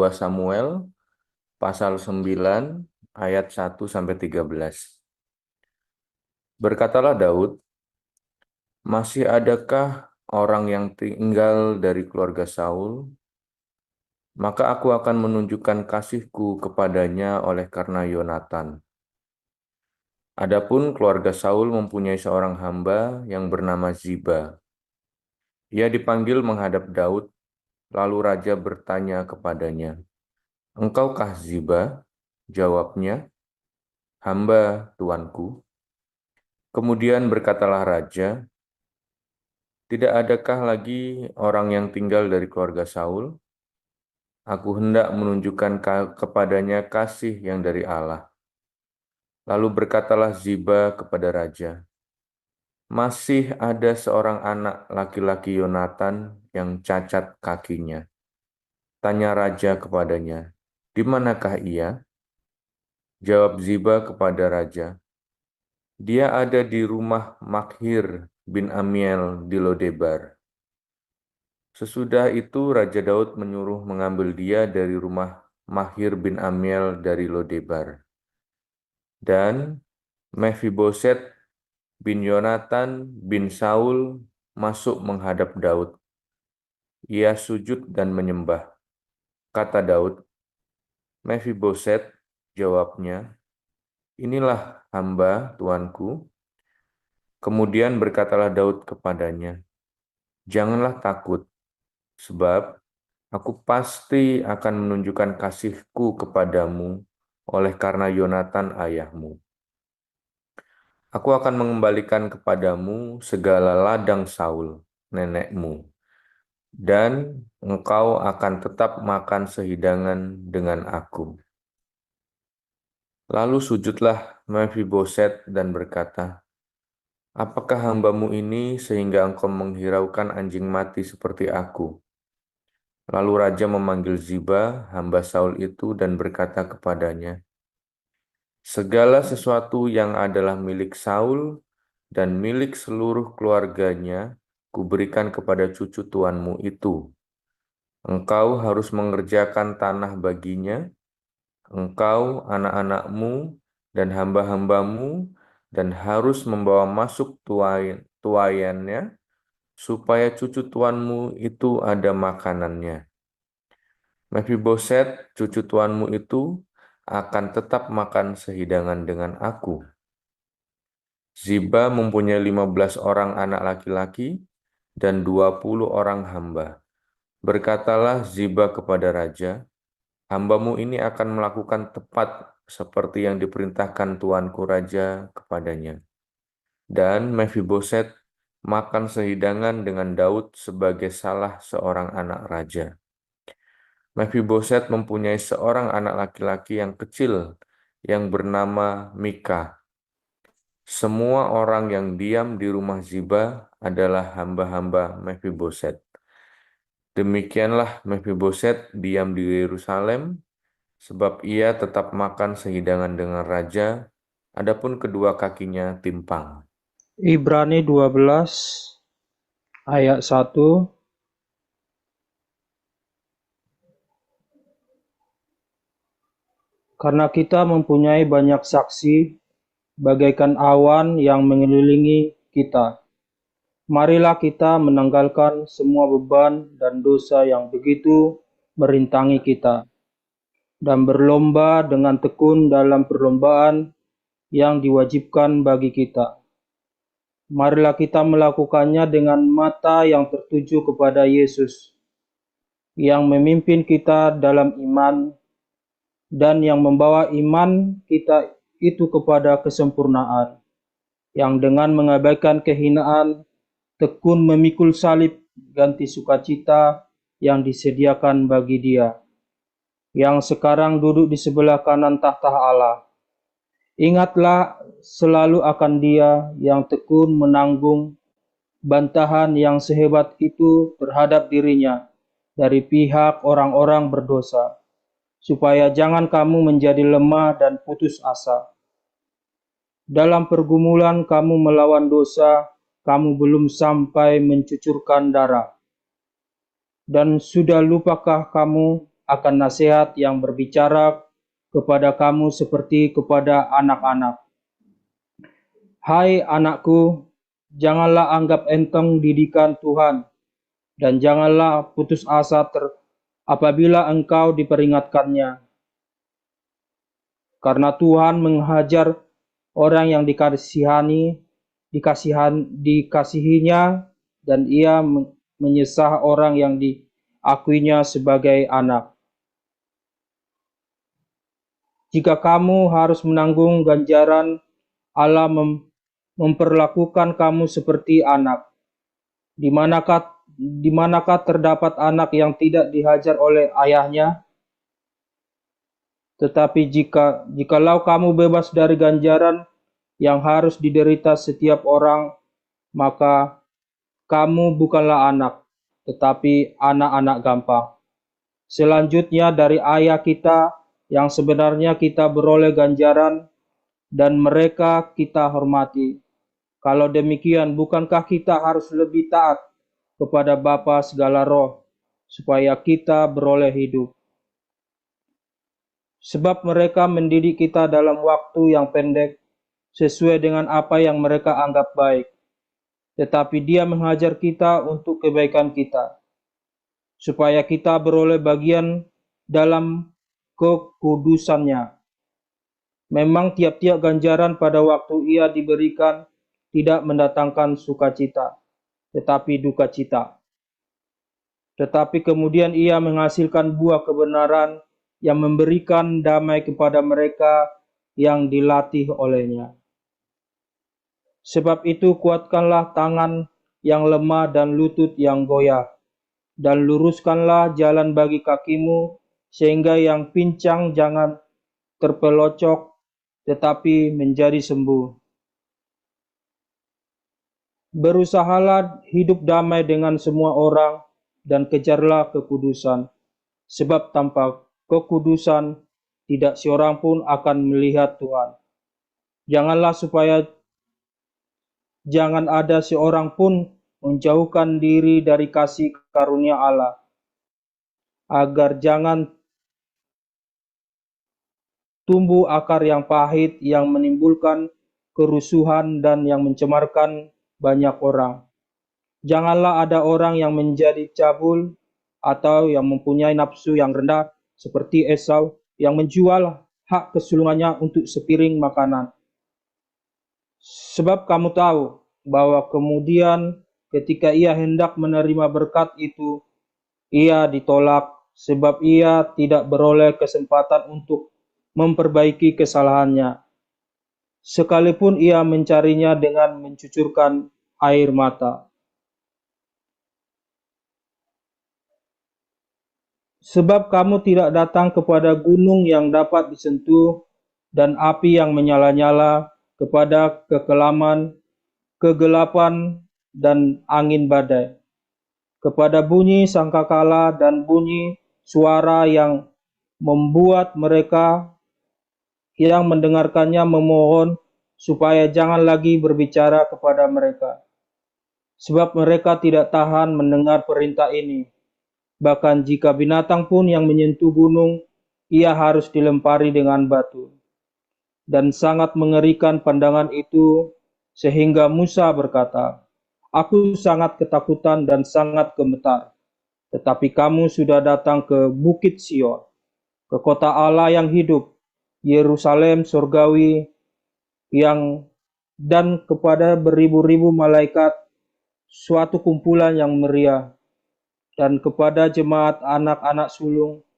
2 Samuel pasal 9 ayat 1-13. Berkatalah Daud, "Masih adakah orang yang tinggal dari keluarga Saul? Maka aku akan menunjukkan kasihku kepadanya oleh karena Yonatan. Adapun keluarga Saul mempunyai seorang hamba yang bernama Ziba. Ia dipanggil menghadap Daud, lalu raja bertanya kepadanya, 'Engkaukah Ziba?' Jawabnya, 'Hamba, tuanku.' Kemudian berkatalah raja, 'Tidak adakah lagi orang yang tinggal dari keluarga Saul? Aku hendak menunjukkan kepadanya kasih yang dari Allah.' Lalu berkatalah Ziba kepada raja, 'Masih ada seorang anak laki-laki Yonatan yang cacat kakinya.' Tanya raja kepadanya, 'Di manakah ia?' Jawab Ziba kepada raja, 'Dia ada di rumah Makhir bin Amiel di Lodebar.' Sesudah itu Raja Daud menyuruh mengambil dia dari rumah Makhir bin Amiel dari Lodebar. Dan Mephiboset bin Yonatan bin Saul masuk menghadap Daud. Ia sujud dan menyembah. Kata Daud, 'Mephiboset,' jawabnya, 'Inilah hamba tuanku.' Kemudian berkatalah Daud kepadanya, 'Janganlah takut, sebab aku pasti akan menunjukkan kasihku kepadamu oleh karena Yonatan ayahmu. Aku akan mengembalikan kepadamu segala ladang Saul, nenekmu, dan engkau akan tetap makan sehidangan dengan aku.' Lalu sujudlah Mephiboset dan berkata, 'Apakah hambamu ini sehingga engkau menghiraukan anjing mati seperti aku?' Lalu raja memanggil Ziba, hamba Saul itu, dan berkata kepadanya, 'Segala sesuatu yang adalah milik Saul dan milik seluruh keluarganya, kuberikan kepada cucu tuanmu itu. Engkau harus mengerjakan tanah baginya, engkau, anak-anakmu, dan hamba-hambamu, dan harus membawa masuk tuaiannya, supaya cucu tuanmu itu ada makanannya. Mephiboset, cucu tuanmu itu, akan tetap makan sehidangan dengan aku.' Ziba mempunyai 15 orang anak laki-laki dan 20 orang hamba. Berkatalah Ziba kepada raja, 'Hambamu ini akan melakukan tepat seperti yang diperintahkan tuanku raja kepadanya.' Dan Mephiboset makan sehidangan dengan Daud sebagai salah seorang anak raja. Mephiboset mempunyai seorang anak laki-laki yang kecil yang bernama Mika. Semua orang yang diam di rumah Ziba adalah hamba-hamba Mephiboset. Demikianlah Mephiboset diam di Yerusalem, sebab ia tetap makan sehidangan dengan raja, adapun kedua kakinya timpang." Ibrani 12 ayat 1. Karena kita mempunyai banyak saksi bagaikan awan yang mengelilingi kita. Marilah kita menanggalkan semua beban dan dosa yang begitu merintangi kita, dan berlomba dengan tekun dalam perlombaan yang diwajibkan bagi kita. Marilah kita melakukannya dengan mata yang tertuju kepada Yesus, yang memimpin kita dalam iman dan yang membawa iman kita itu kepada kesempurnaan, yang dengan mengabaikan kehinaan tekun memikul salib ganti sukacita yang disediakan bagi Dia, yang sekarang duduk di sebelah kanan tahta Allah. Ingatlah selalu akan Dia yang tekun menanggung bantahan yang sehebat itu terhadap dirinya dari pihak orang-orang berdosa, supaya jangan kamu menjadi lemah dan putus asa. Dalam pergumulan kamu melawan dosa, kamu belum sampai mencucurkan darah. Dan sudah lupakah kamu akan nasihat yang berbicara kepada kamu seperti kepada anak-anak. Hai anakku, janganlah anggap enteng didikan Tuhan, dan janganlah putus asa apabila engkau diperingatkannya. Karena Tuhan menghajar orang yang dikasihinya, dan ia menyesah orang yang diakuinya sebagai anak. Jika kamu harus menanggung ganjaran, Allah memperlakukan kamu seperti anak. Di manakah terdapat anak yang tidak dihajar oleh ayahnya? Tetapi jikalau kamu bebas dari ganjaran yang harus diderita setiap orang, maka kamu bukanlah anak, tetapi anak-anak gampang. Selanjutnya dari ayah kita yang sebenarnya kita beroleh ganjaran, dan mereka kita hormati. Kalau demikian, bukankah kita harus lebih taat kepada Bapa segala roh, supaya kita beroleh hidup? Sebab mereka mendidik kita dalam waktu yang pendek, sesuai dengan apa yang mereka anggap baik. Tetapi Dia menghajar kita untuk kebaikan kita, supaya kita beroleh bagian dalam kekudusannya. Memang tiap-tiap ganjaran pada waktu ia diberikan tidak mendatangkan sukacita, tetapi duka cita. Tetapi kemudian ia menghasilkan buah kebenaran yang memberikan damai kepada mereka yang dilatih olehnya. Sebab itu kuatkanlah tangan yang lemah dan lutut yang goyah, dan luruskanlah jalan bagi kakimu, sehingga yang pincang jangan terpelocok, tetapi menjadi sembuh. Berusahalah hidup damai dengan semua orang, dan kejarlah kekudusan, sebab tanpa kekudusan tidak seorang pun akan melihat Tuhan. Jangan ada seorang pun menjauhkan diri dari kasih karunia Allah, agar jangan tumbuh akar yang pahit yang menimbulkan kerusuhan dan yang mencemarkan banyak orang. Janganlah ada orang yang menjadi cabul atau yang mempunyai nafsu yang rendah seperti Esau yang menjual hak kesulungannya untuk sepiring makanan. Sebab kamu tahu bahwa kemudian ketika ia hendak menerima berkat itu, ia ditolak sebab ia tidak beroleh kesempatan untuk memperbaiki kesalahannya, sekalipun ia mencarinya dengan mencucurkan air mata. Sebab kamu tidak datang kepada gunung yang dapat disentuh, dan api yang menyala-nyala, kepada kegelapan, dan angin badai, kepada bunyi sangkakala dan bunyi suara yang membuat mereka yang mendengarkannya memohon supaya jangan lagi berbicara kepada mereka, sebab mereka tidak tahan mendengar perintah ini. Bahkan jika binatang pun yang menyentuh gunung, ia harus dilempari dengan batu. Dan sangat mengerikan pandangan itu, sehingga Musa berkata, "Aku sangat ketakutan dan sangat gemetar. Tetapi kamu sudah datang ke Bukit Sion, ke kota Allah yang hidup, Yerusalem surgawi, dan kepada beribu-ribu malaikat, suatu kumpulan yang meriah, dan kepada jemaat anak-anak sulung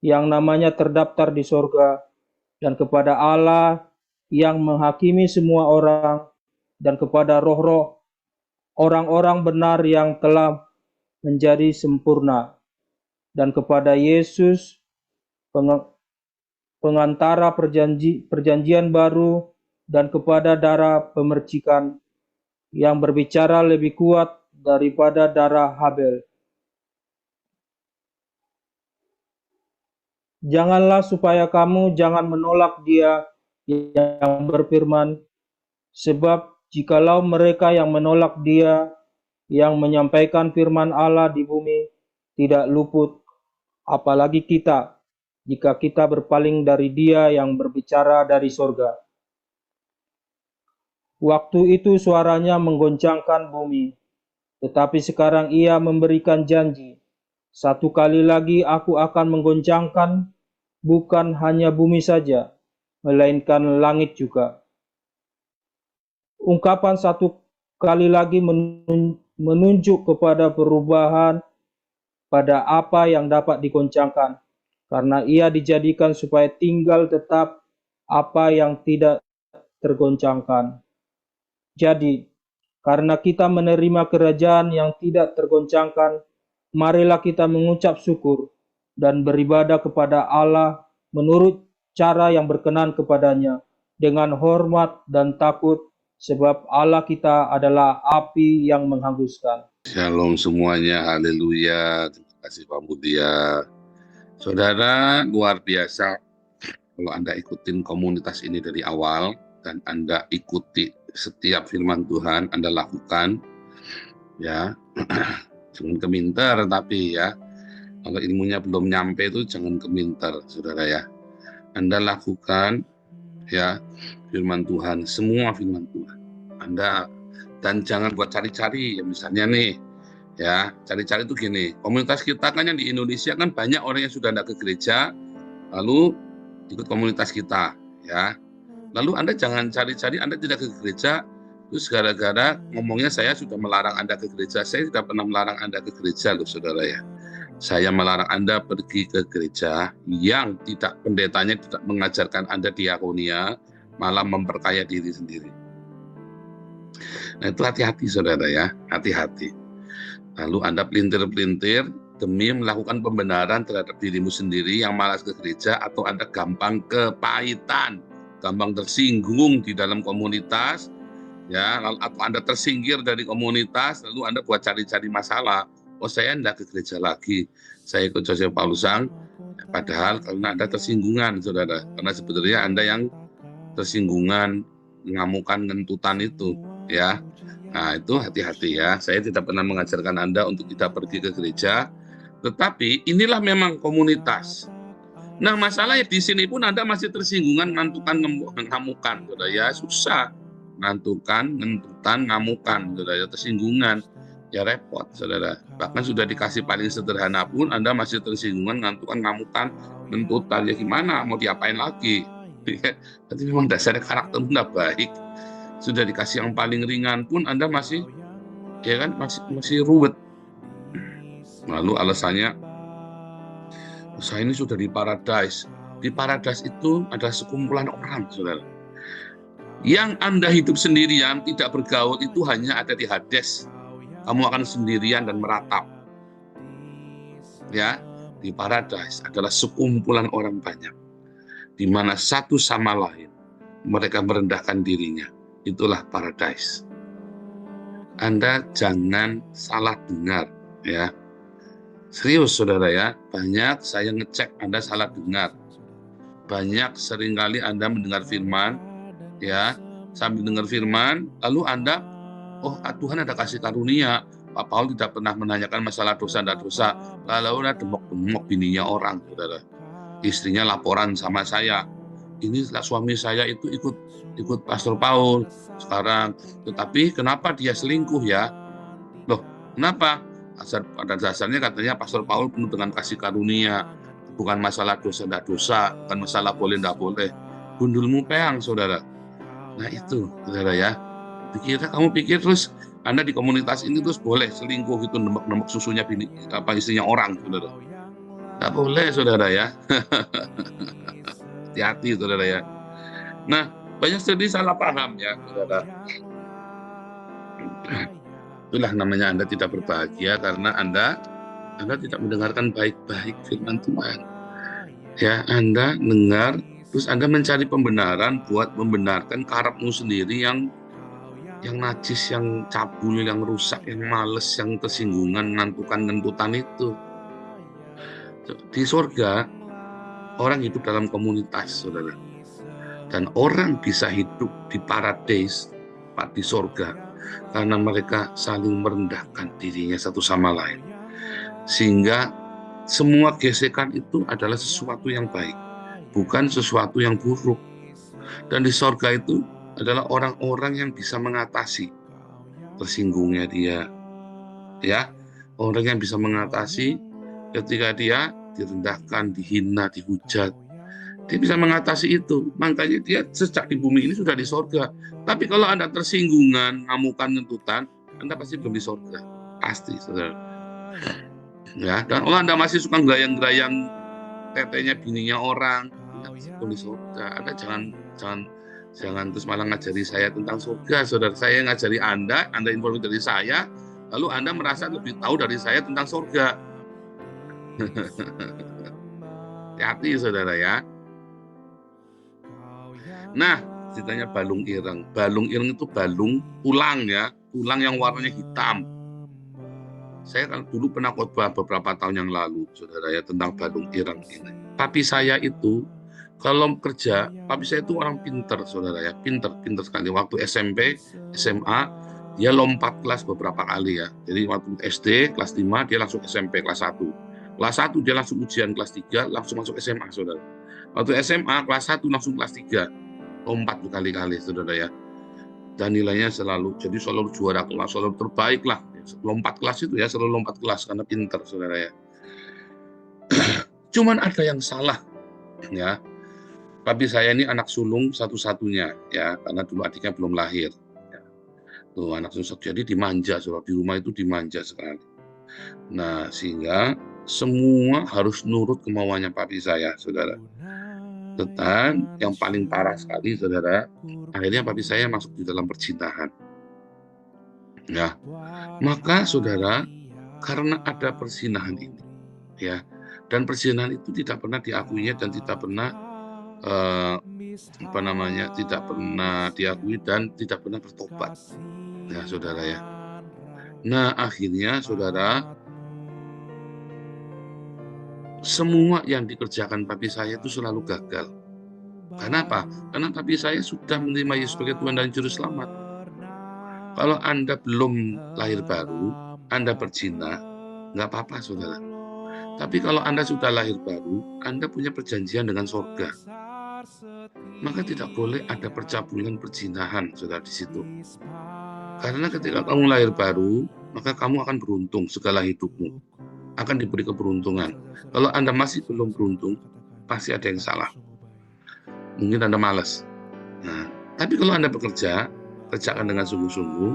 yang namanya terdaftar di sorga, dan kepada Allah yang menghakimi semua orang, dan kepada roh-roh orang-orang benar yang telah menjadi sempurna, dan kepada Yesus pengantara perjanjian baru, dan kepada darah pemercikan yang berbicara lebih kuat daripada darah Habel. Janganlah supaya kamu jangan menolak Dia yang berfirman, sebab jikalau mereka yang menolak Dia yang menyampaikan firman Allah di bumi tidak luput apalagi kita, jika kita berpaling dari Dia yang berbicara dari sorga. Waktu itu suaranya menggoncangkan bumi, tetapi sekarang Ia memberikan janji, satu kali lagi aku akan menggoncangkan bukan hanya bumi saja, melainkan langit juga. Ungkapan satu kali lagi menunjuk kepada perubahan pada apa yang dapat digoncangkan, karena ia dijadikan supaya tinggal tetap apa yang tidak tergoncangkan. Jadi, karena kita menerima kerajaan yang tidak tergoncangkan, marilah kita mengucap syukur dan beribadah kepada Allah menurut cara yang berkenan kepadanya, dengan hormat dan takut, sebab Allah kita adalah api yang menghanguskan. Shalom semuanya, haleluya. Terima kasih Pak Mutia. Saudara, luar biasa kalau Anda ikutin komunitas ini dari awal dan Anda ikuti setiap firman Tuhan, Anda lakukan, ya. Jangan keminter, tapi ya, kalau ilmunya belum nyampe itu jangan keminter, saudara ya. Anda lakukan, ya, firman Tuhan, semua firman Tuhan. Anda, dan jangan buat cari-cari, ya, misalnya nih, ya, cari-cari itu gini, komunitas kita kan yang di Indonesia kan banyak orang yang sudah tidak ke gereja, lalu ikut komunitas kita, ya. Lalu Anda jangan cari-cari, Anda tidak ke gereja, terus gara-gara ngomongnya saya sudah melarang Anda ke gereja. Saya tidak pernah melarang Anda ke gereja loh saudara ya. Saya melarang Anda pergi ke gereja yang tidak, pendetanya tidak mengajarkan Anda diakonia, malah memperkaya diri sendiri. Nah itu hati-hati saudara ya, hati-hati. Lalu Anda pelintir-pelintir demi melakukan pembenaran terhadap dirimu sendiri yang malas ke gereja, atau Anda gampang kepahitan, gampang tersinggung di dalam komunitas, ya, lalu atau Anda tersingkir dari komunitas, lalu Anda buat cari-cari masalah. Oh saya tidak ke gereja lagi, saya ikut Joseph Paulusang, padahal karena Anda tersinggungan, saudara. Karena sebenarnya Anda yang tersinggungan, mengamukan, ngentutan itu, ya. Nah itu hati-hati ya. Saya tidak pernah mengajarkan Anda untuk tidak pergi ke gereja, tetapi inilah memang komunitas. Nah masalahnya di sini pun Anda masih tersinggungan, ngantukan, ngamukan, saudara ya, susah. Ngantukan, ngentutan, ngamukan, saudara ya, tersinggungan, ya repot, saudara. Bahkan sudah dikasih paling sederhana pun Anda masih tersinggungan, ngantukan, ngamukan, ngentutan, ya gimana, mau diapain lagi? Tapi memang dasarnya karakter Anda baik. Sudah dikasih yang paling ringan pun Anda masih, ya kan, masih ruwet. Lalu alasannya, saya ini sudah di paradise. Di paradise itu ada sekumpulan orang, saudara. Yang Anda hidup sendirian, tidak bergaul, itu hanya ada di Hades. Kamu akan sendirian dan meratap. Ya, di paradise adalah sekumpulan orang banyak, di mana satu sama lain mereka merendahkan dirinya. Itulah paradise. Anda jangan salah dengar, ya. Serius saudara ya, banyak saya ngecek Anda salah dengar. Banyak seringkali Anda mendengar firman, ya, sambil dengar firman, lalu Anda, oh Tuhan ada kasih karunia. Pak Paul tidak pernah menanyakan masalah dosa dan dosa. Lalu ada demok-demok bininya orang, saudara. Istrinya laporan sama saya, ini suami saya itu ikut Pastor Paul sekarang, tetapi kenapa dia selingkuh ya? Loh, kenapa? Pada dasarnya katanya Pastor Paul penuh dengan kasih karunia, bukan masalah dosa dan dosa, bukan masalah boleh tidak boleh. Gundulmu peang, saudara. Nah itu, saudara ya. Kamu pikir terus Anda di komunitas ini terus boleh selingkuh gitu, nembak-nembak susunya istrinya orang, saudara. Tidak boleh, saudara ya. Hati-hati, saudara ya. Nah, banyak sekali salah paham ya, saudara. Itulah namanya Anda tidak berbahagia, karena Anda tidak mendengarkan baik-baik firman Tuhan. Ya, Anda dengar, terus Anda mencari pembenaran buat membenarkan karaktermu sendiri yang najis, yang cabul, yang rusak, yang males, yang tersinggungan, ngantukan, ngentutan itu. Di surga, orang hidup dalam komunitas, saudara. Dan orang bisa hidup di paradise, di surga, karena mereka saling merendahkan dirinya satu sama lain. Sehingga Semua gesekan itu adalah sesuatu yang baik, bukan sesuatu yang buruk. Dan di sorga itu adalah orang-orang yang bisa mengatasi tersinggungnya dia, ya, orang yang bisa mengatasi ketika dia direndahkan, dihina, dihujat. Dia bisa mengatasi itu. Makanya dia sejak di bumi ini sudah di sorga. Tapi kalau Anda tersinggungan, ngamukan, ngentutan, Anda pasti belum di sorga. Pasti, saudara. Ya, dan kalau Anda masih suka gerayang-gerayang tetenya bininya orang, Anda pasti belum di sorga. Anda jangan terus malah ngajari saya tentang surga, saudara. Saya ngajari Anda informasi dari saya, lalu Anda merasa lebih tahu dari saya tentang surga. Hati-hati, saudara ya. Nah, ceritanya balung ireng. Balung ireng itu balung tulang ya, tulang yang warnanya hitam. Saya kan dulu pernah khotbah beberapa tahun yang lalu, saudara ya, tentang balung ireng ini. Papi saya itu kalau kerja, papi saya itu orang pinter, saudara ya, pinter sekali. Waktu SMP, SMA, dia lompat kelas beberapa kali ya. Jadi waktu SD kelas 5 dia langsung SMP kelas 1. Kelas 1 dia langsung ujian kelas 3, langsung masuk SMA, saudara. Waktu SMA kelas 1 langsung kelas 3. Lompat berkali-kali, saudara ya. Dan nilainya selalu juara kelas, selalu terbaik lah. Lompat kelas itu ya, selalu lompat kelas karena pinter, saudara ya. Cuman ada yang salah ya. Papi saya ini anak sulung satu-satunya ya, karena dulu adiknya belum lahir. Tuh anak sulung, jadi dimanja, saudara. Di rumah itu dimanja sekali. Nah, sehingga semua harus nurut kemauannya papi saya, saudara. Dan yang paling parah sekali, saudara, akhirnya papi saya masuk di dalam perzinahan. Ya, maka saudara, karena ada perzinahan ini, ya, dan perzinahan itu tidak pernah diakuinya dan tidak pernah tidak pernah diakui dan tidak pernah bertobat, ya, saudara ya. Nah, akhirnya saudara, semua yang dikerjakan papi saya itu selalu gagal. Kenapa? Karena papi saya sudah menerima Yesus sebagai Tuhan dan Juru Selamat. Kalau Anda belum lahir baru, Anda berzina, nggak apa-apa, saudara. Tapi kalau Anda sudah lahir baru, Anda punya perjanjian dengan surga. Maka tidak boleh ada percabulan perzinahan, saudara, di situ. Karena ketika kamu lahir baru, maka kamu akan beruntung segala hidupmu. Akan diberi keberuntungan. Kalau Anda masih belum beruntung, pasti ada yang salah. Mungkin Anda malas. Nah, tapi kalau Anda bekerja, kerjakan dengan sungguh-sungguh,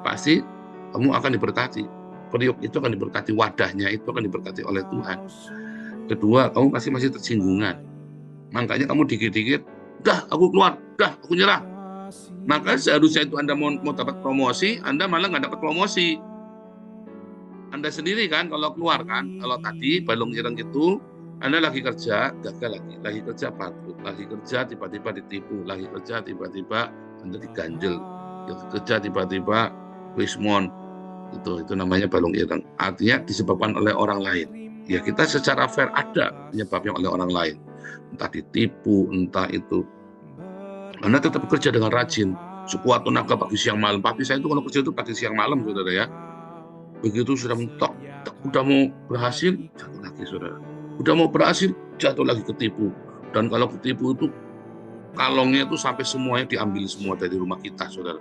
pasti kamu akan diberkati. Periuk itu akan diberkati, wadahnya itu akan diberkati oleh Tuhan. Kedua, kamu masih tersinggungan. Makanya kamu dikit-dikit, dah aku keluar, dah aku nyerah. Maka seharusnya itu Anda mau dapat promosi, Anda malah nggak dapat promosi. Anda sendiri kan kalau keluar kan, kalau tadi balung ireng itu Anda lagi kerja, gagal lagi kerja bangkrut, lagi kerja tiba-tiba ditipu, lagi kerja tiba-tiba Anda diganjel, lagi kerja tiba-tiba wismon, itu namanya balung ireng. Artinya disebabkan oleh orang lain. Ya kita secara fair ada penyebabnya oleh orang lain, entah ditipu, entah itu. Anda tetap bekerja dengan rajin, sekuat tenaga pagi siang malam. Papi saya itu kalau kerja itu pagi siang malam, saudara ya. Begitu sudah mentok, udah mau berhasil, jatuh lagi, saudara. Udah mau berhasil, jatuh lagi ketipu. Dan kalau ketipu itu, kalongnya itu sampai semuanya diambil semua dari rumah kita, saudara.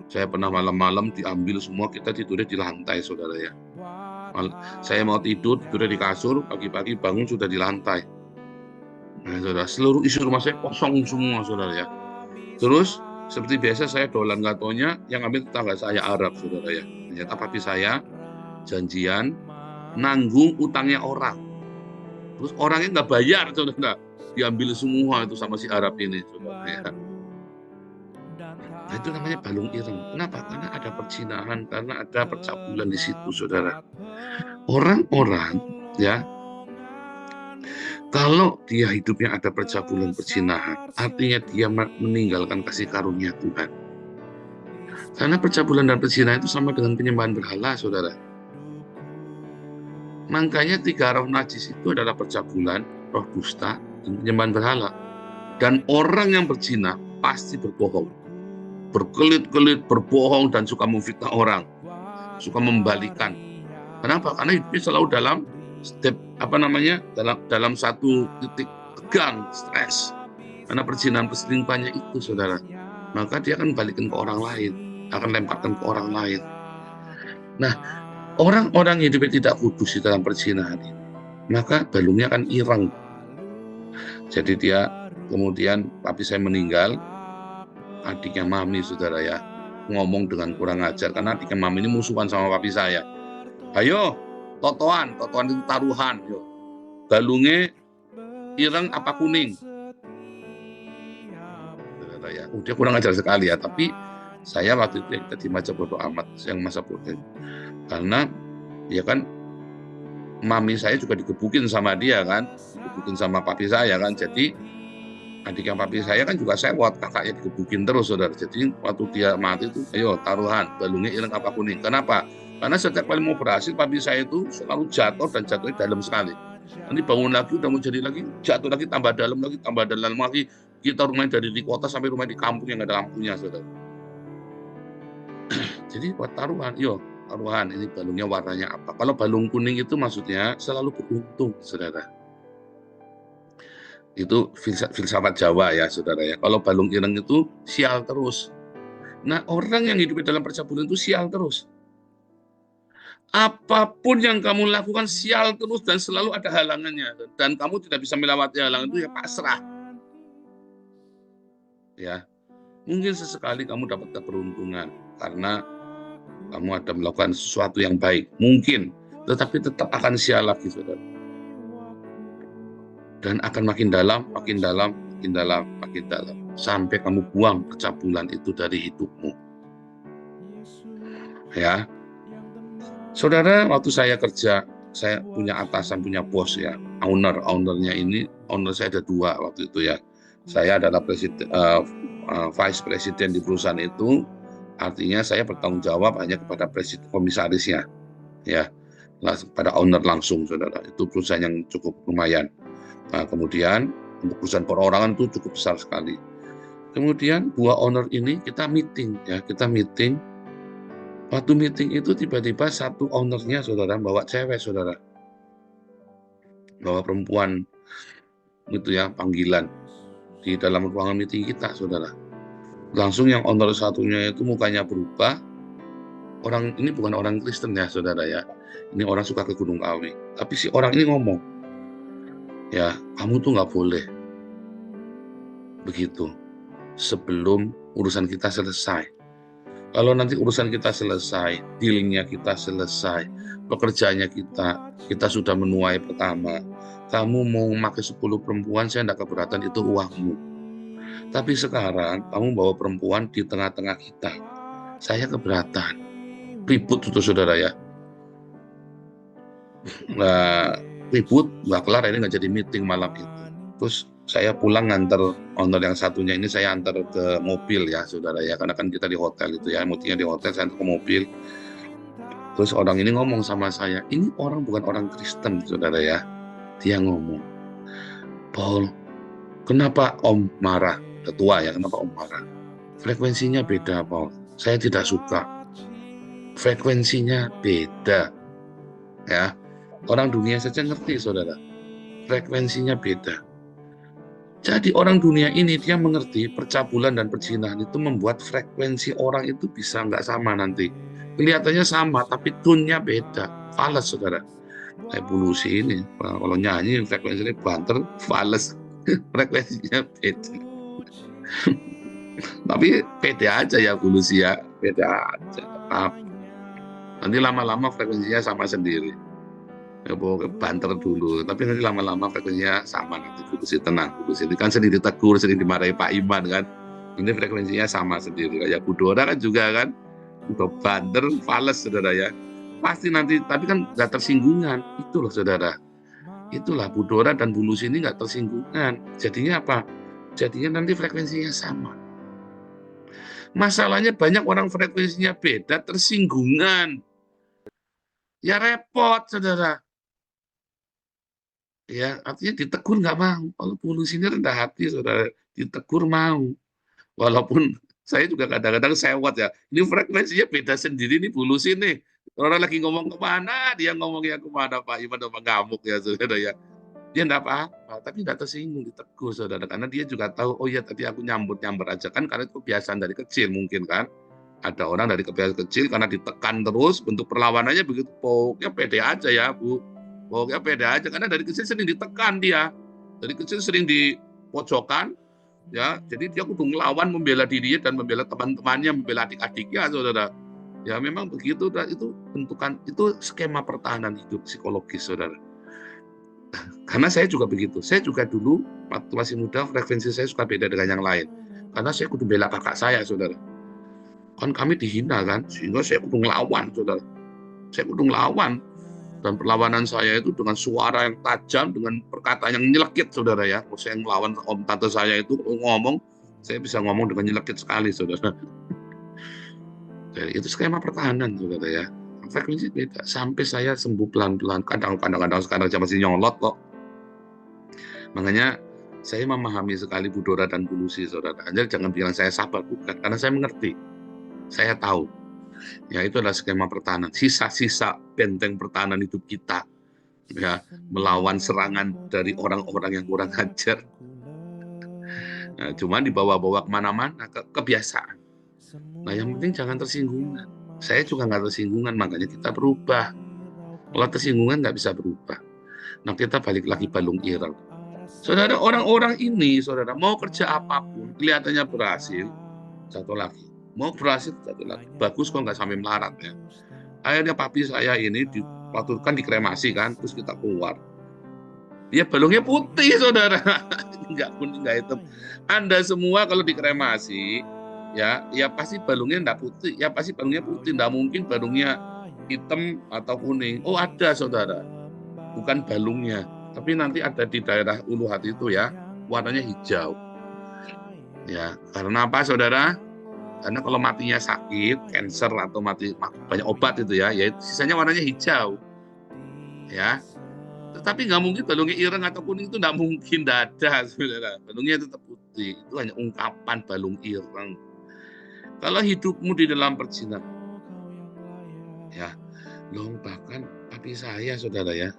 Saya pernah malam-malam diambil semua, kita tidurnya di lantai, saudara ya. Saya mau tidurnya di kasur, pagi-pagi bangun sudah di lantai. Nah, saudara, seluruh isi rumah saya kosong semua, saudara ya. Terus, seperti biasa saya dolan gatonya, yang ambil tetangga saya Arab, saudara ya. Ternyata papi saya janjian nanggung utangnya orang. Terus orangnya nggak bayar, saudara. Diambil semua itu sama si Arab ini, saudara ya. Nah, itu namanya balung ireng. Kenapa? Karena ada perzinahan, karena ada percabulan di situ, saudara. Orang-orang, ya, kalau dia hidupnya ada percabulan perzinahan, artinya dia meninggalkan kasih karunia Tuhan. Karena percabulan dan perzinahan itu sama dengan penyembahan berhala, saudara. Makanya 3 roh najis itu adalah percabulan, roh dusta, dan penyembahan berhala. Dan orang yang berzina pasti berbohong. Berkelit-kelit, berbohong, dan suka memfitnah orang. Suka membalikan. Kenapa? Karena hidupnya selalu dalam step dalam satu titik tegang, stres, karena perzinahan perselingkuhannya itu, saudara, maka dia akan balikin ke orang lain, akan lemparkan ke orang lain. Nah, orang-orang yang hidupnya tidak kudus di dalam perzinahan ini, maka balungnya akan ireng. Jadi dia kemudian papi saya meninggal, adiknya mami, saudara ya, ngomong dengan kurang ajar karena adiknya mami ini musuhan sama papi saya. Ayo, totoan itu taruhan, yo. Balungnya ireng apa kuning? Saudara ya, dia kurang ajar sekali ya. Tapi saya waktu itu kita dimaca bodoh amat, yang masa bodoh, karena ya kan mami saya juga digebukin sama dia kan, digebukin sama papi saya kan. Jadi adiknya papi saya kan juga sewot, kakaknya digebukin terus, saudara. Jadi waktu dia mati itu, ayo taruhan, balungnya ireng apa kuning? Kenapa? Karena setiap kali mau berhasil, papi saya itu selalu jatuh dan jatuhnya dalam sekali. Nanti bangun lagi, udah mau jadi lagi, jatuh lagi, tambah dalam lagi. Kita rumahnya dari di kota sampai rumah di kampung yang ada lampunya, saudara. Jadi buat taruhan, yo taruhan, ini balungnya warnanya apa? Kalau balung kuning itu maksudnya selalu beruntung, saudara. Itu filsafat Jawa ya, saudara ya. Kalau balung ireng itu sial terus. Nah, orang yang hidup dalam percabulan itu sial terus. Apapun yang kamu lakukan sial terus dan selalu ada halangannya, dan kamu tidak bisa melewati halangan itu, ya pasrah. Ya, mungkin sesekali kamu dapat keberuntungan karena kamu ada melakukan sesuatu yang baik, mungkin, tetapi tetap akan sial lagi, saudara. Dan akan makin dalam, sampai kamu buang percabulan itu dari hidupmu. Ya, saudara, waktu saya kerja, saya punya atasan, punya bos ya, ownernya ini, owner saya ada 2 waktu itu ya. Saya adalah vice president di perusahaan itu, artinya saya bertanggung jawab hanya kepada komisarisnya, ya, pada owner langsung, saudara. Itu perusahaan yang cukup lumayan. Nah, kemudian untuk perusahaan perorangan itu cukup besar sekali. Kemudian 2 owner ini kita meeting. Waktu meeting itu tiba-tiba satu ownernya, saudara, bawa cewek, saudara, bawa perempuan itu ya, panggilan di dalam ruangan meeting kita, saudara. Langsung yang owner satunya itu mukanya berubah. Orang ini bukan orang Kristen ya, saudara ya. Ini orang suka ke Gunung Kawi. Tapi si orang ini ngomong, ya, kamu tuh nggak boleh begitu sebelum urusan kita selesai. Kalau nanti urusan kita selesai, dealingnya kita selesai, pekerjaannya kita sudah menuai pertama, kamu mau memakai 10 perempuan, saya tidak keberatan, itu uangmu. Tapi sekarang kamu bawa perempuan di tengah-tengah kita, saya keberatan. Ribut itu, saudara ya. Nah, ribut, nggak kelar, ini nggak jadi meeting malam itu. Terus saya pulang nganter owner yang satunya ini, saya antar ke mobil ya, saudara ya, karena kan kita di hotel itu ya, meetingnya di hotel, saya antar ke mobil. Terus orang ini ngomong sama saya, ini orang bukan orang Kristen, saudara ya. Dia ngomong, Paul, kenapa Om marah? Ketua ya, kenapa Om marah? Frekuensinya beda, Paul. Saya tidak suka. Frekuensinya beda. Ya, orang dunia saja ngerti, saudara. Frekuensinya beda. Jadi orang dunia ini dia mengerti percabulan dan perzinahan itu membuat frekuensi orang itu bisa nggak sama nanti. Kelihatannya sama, tapi tune-nya beda. Fales, saudara. Evolusi ini, kalau nyanyi frekuensinya banter, fales. Frekuensinya beda. Tapi pede aja ya evolusi ya, beda aja. Nanti lama-lama frekuensinya sama sendiri. Ya, banter dulu, tapi nanti lama-lama frekuensinya sama, nanti evolusi, tenang, evolusi ini kan sering ditegur, sering dimarahi Pak Iman kan, ini frekuensinya sama sendiri. Kayak Budora kan juga kan, udah banter, fales, saudara ya, pasti nanti, tapi kan nggak tersinggungan, itu loh, saudara. Itulah Budora dan Bulus ini nggak tersinggungan, jadinya apa? Jadinya nanti frekuensinya sama. Masalahnya banyak orang frekuensinya beda, tersinggungan, ya repot, saudara. Ya, artinya ditegur nggak mau. Kalau Bulus ini rendah hati, saudara, ditegur mau. Walaupun saya juga kadang-kadang sewot ya. Ini frekuensinya beda sendiri nih Bulus ini. Orang lagi ngomong kemana, dia ngomongnya kemana Pak Iman apa ngamuk ya saudara ya. Dia enggak apa-apa, tapi enggak tersinggung, ditegur saudara. Karena dia juga tahu, oh ya tadi aku nyambut-nyambut aja. Kan karena itu kebiasaan dari kecil mungkin kan. Ada orang dari kebiasaan kecil karena ditekan terus, bentuk perlawanannya begitu. Pokoknya pede aja ya Bu. Pokoknya pede aja, karena dari kecil sering ditekan dia. Dari kecil sering dipojokkan, ya. Jadi dia kudu ngelawan, membela dirinya dan membela teman-temannya, membela adik-adiknya saudara. Ya memang begitu, itu bentukan, itu skema pertahanan hidup psikologis saudara. Karena saya juga begitu. Saya juga dulu waktu masih muda frekuensi saya suka beda dengan yang lain. Karena saya kudu bela kakak saya saudara. Kan kami dihina kan, sehingga saya kudu ngelawan saudara. Saya kudu ngelawan. Dan perlawanan saya itu dengan suara yang tajam, dengan perkataan yang nyelekit saudara ya. Kalau saya ngelawan om tante saya itu ngomong, saya bisa ngomong dengan nyelekit sekali saudara. Jadi itu skema pertahanan saudara ya. Frekuensi beda. Sampai saya sembuh pelan-pelan. Kadang-kadang sekarang saya masih nyolot kok. Makanya saya memahami sekali Bu Dora dan Bu Lucy saudara. Jadi jangan bilang saya sabar, bukan. Karena saya mengerti. Saya tahu. Ya itu adalah skema pertahanan. Sisa-sisa benteng pertahanan hidup kita. Ya, melawan serangan dari orang-orang yang kurang ajar. Nah, cuma dibawa-bawa kemana-mana, kebiasaan. Nah, yang penting jangan tersinggungan. Saya juga nggak tersinggungan, makanya kita berubah. Kalau tersinggungan nggak bisa berubah. Nah, kita balik lagi balung ireng. Saudara, orang-orang ini, saudara, mau kerja apapun, kelihatannya berhasil, satu lagi. Mau berhasil, satu lagi. Bagus kok nggak sampai melarat ya. Akhirnya papi saya ini, waktu kan dikremasi kan, terus kita keluar. Dia balungnya putih, saudara. Nggak kuning, nggak hitam. Anda semua kalau dikremasi, ya pasti balungnya nggak putih, ya pasti balungnya putih, nggak mungkin balungnya hitam atau kuning. Oh ada saudara, bukan balungnya, tapi nanti ada di daerah ulu hati itu ya, warnanya hijau. Ya karena apa saudara? Karena kalau matinya sakit, cancer atau mati banyak obat itu ya sisanya warnanya hijau. Ya, tetapi nggak mungkin balungnya ireng atau kuning, itu nggak mungkin, nggak ada saudara. Balungnya tetap putih, itu hanya ungkapan balung ireng. Kalau hidupmu di dalam perjinahan, ya, loh bahkan papi saya, saudara ya,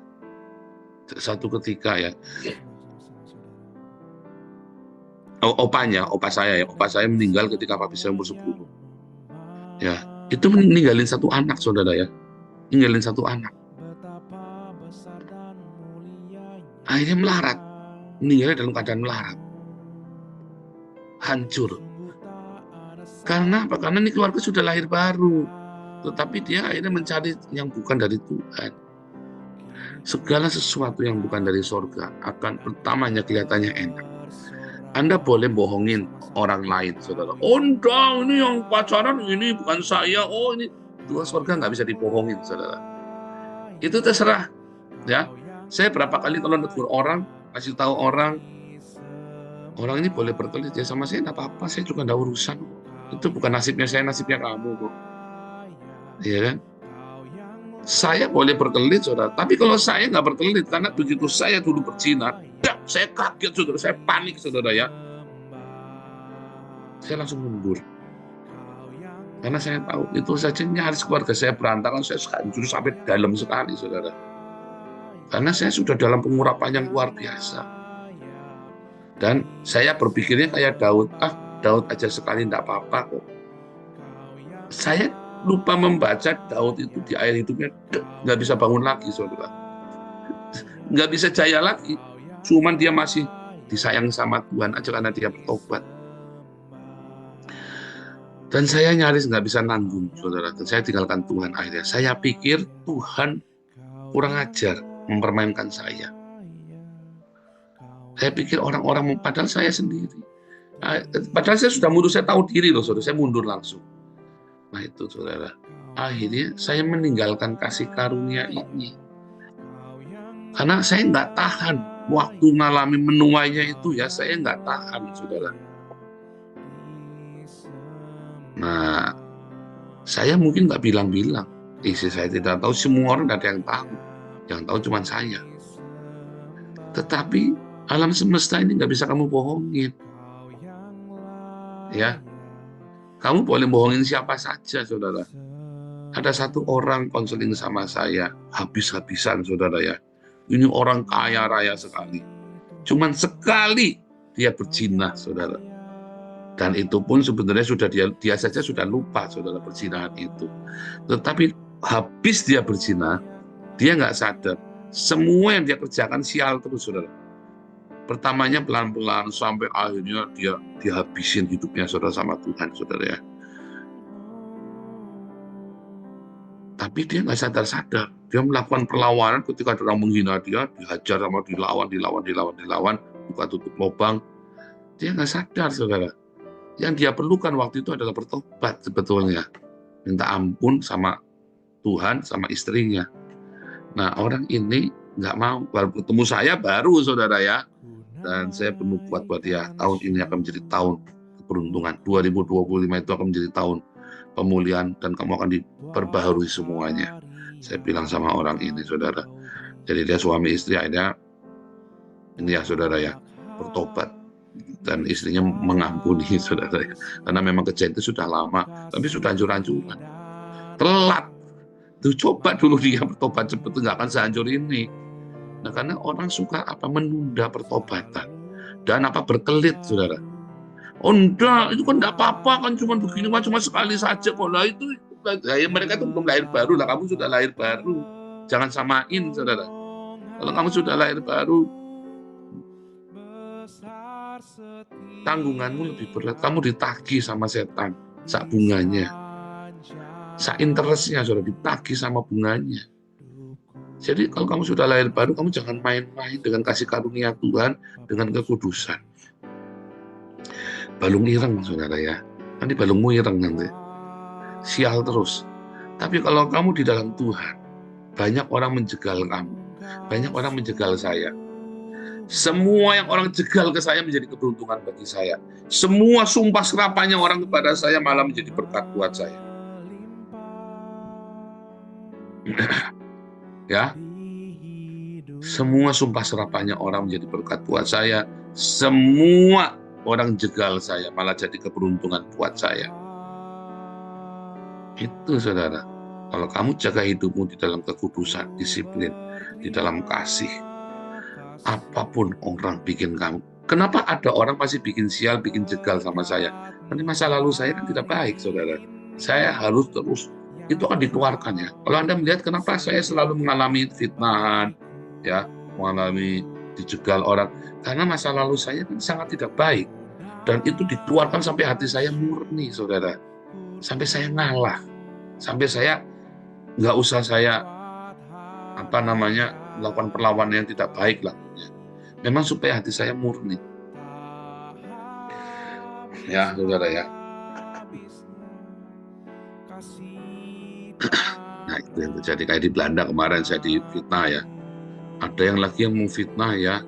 satu ketika ya, opa saya meninggal ketika papi saya umur 10. Ya, itu meninggalin satu anak, saudara ya, ninggalin satu anak. Akhirnya melarat, meninggalnya dalam keadaan melarat, hancur. Karena apa? Karena ini keluarga sudah lahir baru, tetapi dia akhirnya mencari yang bukan dari Tuhan. Segala sesuatu yang bukan dari sorga akan pertamanya kelihatannya enak. Anda boleh bohongin orang lain, saudara. Oh enggak, ini yang pacaran ini bukan saya. Oh ini dua sorga nggak bisa dibohongin, saudara. Itu terserah, ya. Saya berapa kali kalau negur orang, kasih tahu orang ini boleh berkelit ya sama saya, nggak apa-apa. Saya juga nggak urusan. Itu bukan nasibnya saya, nasibnya kamu kok. Iya kan? Saya boleh berkelit, saudara. Tapi kalau saya nggak berkelit, karena begitu saya dulu berzina, saya kaget, saudara. Saya panik, saudara ya. Saya langsung mundur. Karena saya tahu, itu saja nyaris keluarga saya berantakan, saya hancur sampai dalam sekali, saudara. Karena saya sudah dalam pengurapan yang luar biasa. Dan saya berpikirnya kayak Daud, Daud aja sekali enggak apa-apa kok. Saya lupa membaca Daud itu di akhir hidupnya nggak bisa bangun lagi, saudara. Nggak bisa jaya lagi. Cuman dia masih disayang sama Tuhan aja karena dia bertobat. Dan saya nyaris nggak bisa nanggung, saudara. Dan saya tinggalkan Tuhan akhirnya. Saya pikir Tuhan kurang ajar mempermainkan saya. Saya pikir orang-orang, padahal saya sendiri. Padahal saya sudah mundur, saya tahu diri loh, saudara. Saya mundur langsung. Nah itu, saudara. Akhirnya saya meninggalkan kasih karunia ini. Karena saya nggak tahan. Waktu mengalami menuainya itu ya, saya nggak tahan, saudara. Nah, saya mungkin nggak bilang-bilang. Istri saya tidak tahu, semua orang nggak ada yang tahu. Yang tahu cuma saya. Tetapi alam semesta ini nggak bisa kamu bohongin. Ya, kamu boleh bohongin siapa saja, saudara. Ada satu orang konseling sama saya, habis-habisan saudara ya. Ini orang kaya raya sekali. Cuman sekali dia berzina, saudara. Dan itu pun sebenarnya sudah dia saja sudah lupa, saudara, perzinahan itu. Tetapi habis dia berzina, dia nggak sadar. Semua yang dia kerjakan sial terus, saudara. Pertamanya pelan-pelan sampai akhirnya dia dihabisin hidupnya, saudara, sama Tuhan, saudara ya. Tapi dia nggak sadar-sadar. Dia melakukan perlawanan ketika ada orang menghina dia, dihajar sama dilawan, buka tutup lubang. Dia nggak sadar, saudara. Yang dia perlukan waktu itu adalah bertobat sebetulnya. Minta ampun sama Tuhan, sama istrinya. Nah, orang ini nggak mau. Baru ketemu saya baru, saudara ya. Dan saya penuh kuat buat dia. Tahun ini akan menjadi tahun keberuntungan. 2025 itu akan menjadi tahun pemulihan dan kamu akan diperbaharui semuanya. Saya bilang sama orang ini, saudara. Jadi dia suami istri akhirnya ini ya, saudara ya, bertobat. Dan istrinya mengampuni, saudara ya. Karena memang kejadian itu sudah lama, tapi sudah hancur-hancuran. Telat. Tuh, coba dulu dia bertobat cepat, nggak akan sehancur ini. Nah, karena orang suka menunda pertobatan. Dan berkelit, saudara. Oh enggak, itu kan enggak apa-apa, kan cuma begini, cuma sekali saja kok. Lah itu ya, mereka itu belum lahir baru lah, kamu sudah lahir baru. Jangan samain, saudara. Kalau kamu sudah lahir baru, tanggunganmu lebih berat. Kamu ditagih sama setan, sak bunganya. Sak interestnya, saudara, ditagih sama bunganya. Jadi kalau kamu sudah lahir baru, kamu jangan main-main dengan kasih karunia Tuhan, dengan kekudusan. Balung ireng, saudara ya. Nanti balungmu ireng nanti. Sial terus. Tapi kalau kamu di dalam Tuhan, banyak orang menjegal kamu. Banyak orang menjegal saya. Semua yang orang jegal ke saya menjadi keberuntungan bagi saya. Semua sumpah serapanya orang kepada saya malah menjadi berkat buat saya. Ya. Semua sumpah serapanya orang menjadi berkat buat saya. Semua orang jegal saya malah jadi keberuntungan buat saya. Itu, saudara. Kalau kamu jaga hidupmu di dalam kekudusan, disiplin, di dalam kasih, apapun orang bikin kamu. Kenapa ada orang pasti bikin sial, bikin jegal sama saya? Nanti masa lalu saya kan tidak baik, saudara. Saya harus terus, itu akan dikeluarkan ya. Kalau Anda melihat kenapa saya selalu mengalami fitnahan, ya, mengalami dijegal orang, karena masa lalu saya kan sangat tidak baik, dan itu dikeluarkan sampai hati saya murni, saudara, sampai saya ngalah, sampai saya nggak usah saya melakukan perlawanan yang tidak baik lah, memang supaya hati saya murni, ya, saudara ya. Nah, itu yang terjadi kayak di Belanda kemarin saya difitnah ya. Ada yang lagi yang mau fitnah ya.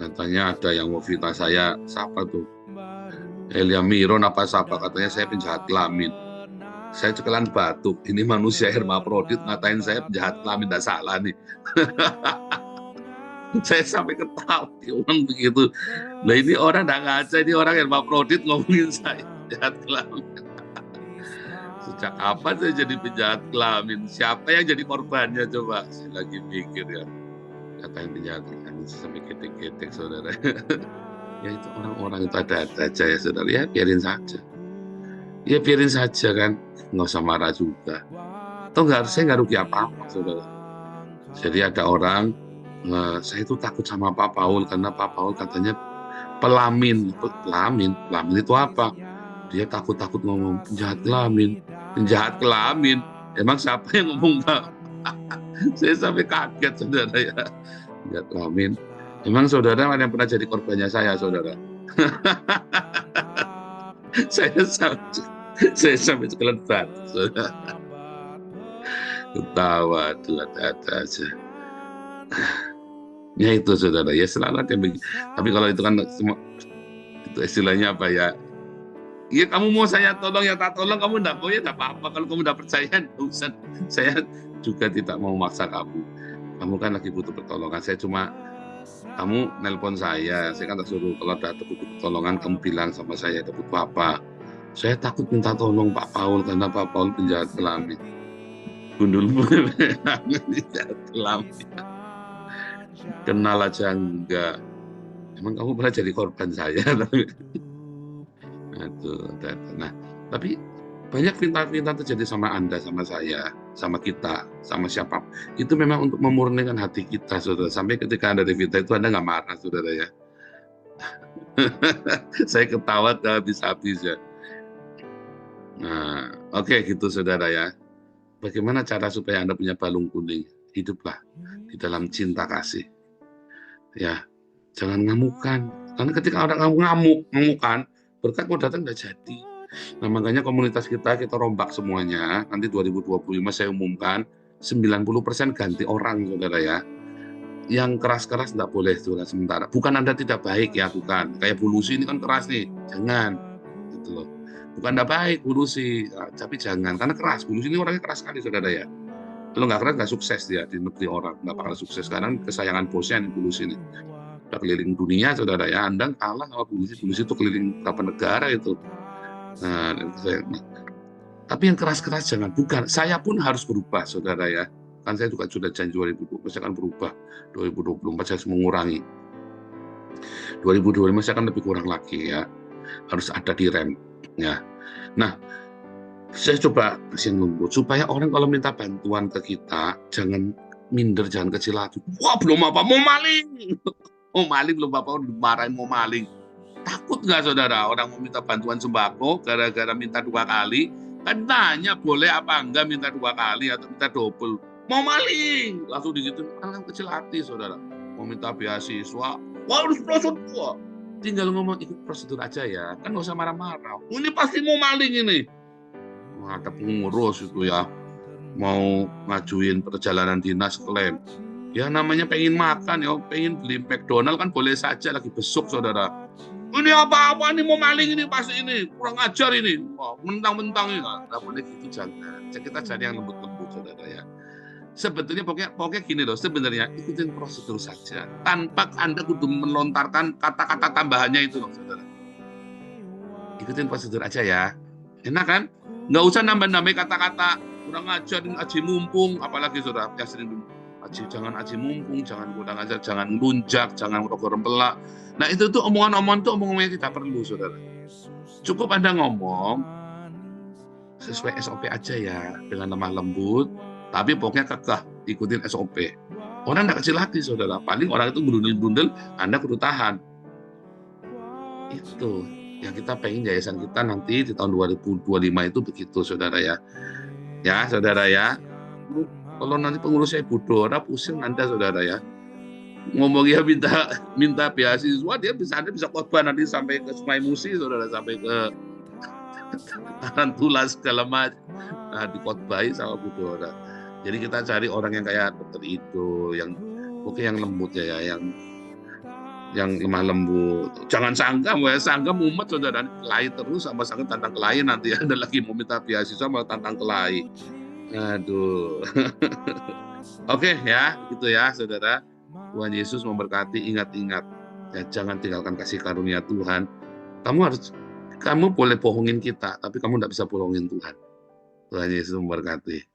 Katanya ada yang mau fitnah saya, siapa tuh? Elia Miron apa siapa, katanya saya penjahat kelamin. Saya cekelan batuk. Ini manusia hermaprodit ngatain saya penjahat kelamin, tidak salah nih. Saya sampai ketawa orang begitu. Nah, ini orang tidak ngaca, ini orang hermaprodit ngomongin saya penjahat kelamin. Sejak kapan saya jadi penjahat kelamin? Siapa yang jadi korbannya coba? Saya lagi mikir ya. Katanya penjahat kelamin sampai ketek-ketek, saudara. Ya itu orang-orang itu ada-ada aja ya, saudara. Ya biarin saja. Ya biarin saja kan. Nggak usah marah juga. Atau saya nggak rugi apa-apa, saudara. Jadi ada orang, saya itu takut sama Pak Paul karena Pak Paul katanya pelamin. Pelamin itu apa? Dia takut-takut ngomong penjahat kelamin. Emang siapa yang ngomong Pak? Saya sampai kaget, saudara ya. Penjahat kelamin. Emang saudara ada yang pernah jadi korbannya saya, saudara? saya sampai cekelan batu, saudara. Ketawa, ada aja. Ya itu, saudara. Ya selalu ada yang begini. Tapi kalau itu kan itu istilahnya apa ya? Iya, kamu mau saya tolong ya tak tolong, kamu enggak mau ya enggak apa-apa. Kalau kamu enggak percaya, urusan saya juga tidak mau memaksa kamu. Kamu kan lagi butuh pertolongan. Kamu nelpon saya kan tak suruh kalau ada butuh pertolongan, kamu bilang sama saya ada butuh apa. Saya takut minta tolong Pak Paul karena Pak Paul penjahat kelamin. Gundul kelam. Kenal aja enggak. Emang kamu pernah jadi korban saya? Aduh, nah, tapi banyak pintar-pintar terjadi sama Anda, sama saya, sama kita, sama siapa. Itu memang untuk memurnikan hati kita, saudara. Sampai ketika Anda di fitnah itu Anda nggak marah, saudara ya. Saya ketawa habis-habis ya. Nah, oke gitu saudara ya. Bagaimana cara supaya Anda punya balung kuning? Hiduplah di dalam cinta kasih. Ya, jangan ngamukan. Karena ketika orang ngamukan, berkat mau datang udah jadi. Nah, makanya komunitas kita rombak semuanya. Nanti 2025 saya umumkan 90% ganti orang, saudara ya. Yang keras-keras enggak boleh, saudara, sementara. Bukan Anda tidak baik ya, bukan. Kayak Bulusi ini kan keras nih, jangan. Gitu loh. Bukan enggak baik Bulusi, tapi jangan. Karena keras, Bulusi ini orangnya keras sekali, saudara ya. Kalau nggak keras, nggak sukses dia di negeri orang. Nggak bakal sukses. Karena kesayangan bosnya nih, Bulusi ini. Udah keliling dunia, saudara ya. Anda kalah sama Bulusi. Bulusi itu keliling berapa negara itu. Nah, tapi yang keras-keras jangan. Bukan, saya pun harus berubah, saudara ya. Kan saya juga sudah janji 2020, saya akan berubah. 2024 saya harus mengurangi. 2025 saya akan lebih kurang lagi ya. Harus ada di rem. Ya. Nah, saya coba kasih lembut supaya orang kalau minta bantuan ke kita jangan minder, jangan kecil hati. Wah, belum apa, mau maling. Mau maling belum apa, udah marahin mau maling. Takut nggak saudara orang mau minta bantuan sembako gara-gara minta 2 kali? Kan tanya boleh apa enggak minta 2 kali atau minta double. Mau maling, langsung digitu. Kan kecil hati saudara. Mau minta beasiswa, wah harus prosedur. Tinggal ngomong ikut prosedur aja ya, kan nggak usah marah-marah. Ini pasti mau maling ini. Ada pengurus itu ya, mau ngajuin perjalanan dinas klaim. Ya namanya pengen makan ya, pengen beli McDonald kan boleh saja lagi besuk saudara. Ini apa-apa nih mau maling ini pasti ini kurang ajar ini, mentang-mentang ini nggak boleh gitu, jangan. Kita cari yang lembut-lembut saudara ya. Sebetulnya pokoknya gini loh, sebenarnya ikutin prosedur saja tanpa Anda kudu melontarkan kata-kata tambahannya itu loh saudara. Ikutin prosedur aja ya, enak kan? Nggak usah nambah-nambah kata-kata kurang ajar, aji mumpung, apalagi saudara yang sering aji, jangan aji mumpung, jangan kurang ajar, jangan lunjak, jangan rokok rempelak. Nah itu tuh omongan-omongan itu omongan yang tidak perlu saudara. Cukup Anda ngomong sesuai SOP aja ya, dengan lemah lembut, tapi pokoknya kekeh ikutin SOP. Orang tidak kecil hati saudara, paling orang itu berundel-berundel, Anda kudu tahan. Itu yang kita pengen yayasan kita nanti di tahun 2025 itu begitu saudara ya. Ya saudara ya. Kalau nanti pengurusnya Ibu Dora pusing Anda saudara ya. Ngomongnya minta beasiswa, dia Anda bisa khotbah nanti sampai ke Sungai Musi saudara, sampai ke Tarantula segala macam. Nah, dikhotbahi sama Bu Dora. Jadi kita cari orang yang kayak dokter itu, yang oke, yang lembut ya, yang lemah lembut. Jangan sanggam, sanggam mumet saudara, kelahi terus sama sanggam tantang kelahi, nanti Anda lagi mau minta beasiswa malah tantang kelahi. Aduh. Oke ya, gitu ya saudara. Tuhan Yesus memberkati, ingat-ingat ya, jangan tinggalkan kasih karunia Tuhan. Kamu boleh bohongin kita, tapi kamu tidak bisa bohongin Tuhan. Tuhan Yesus memberkati.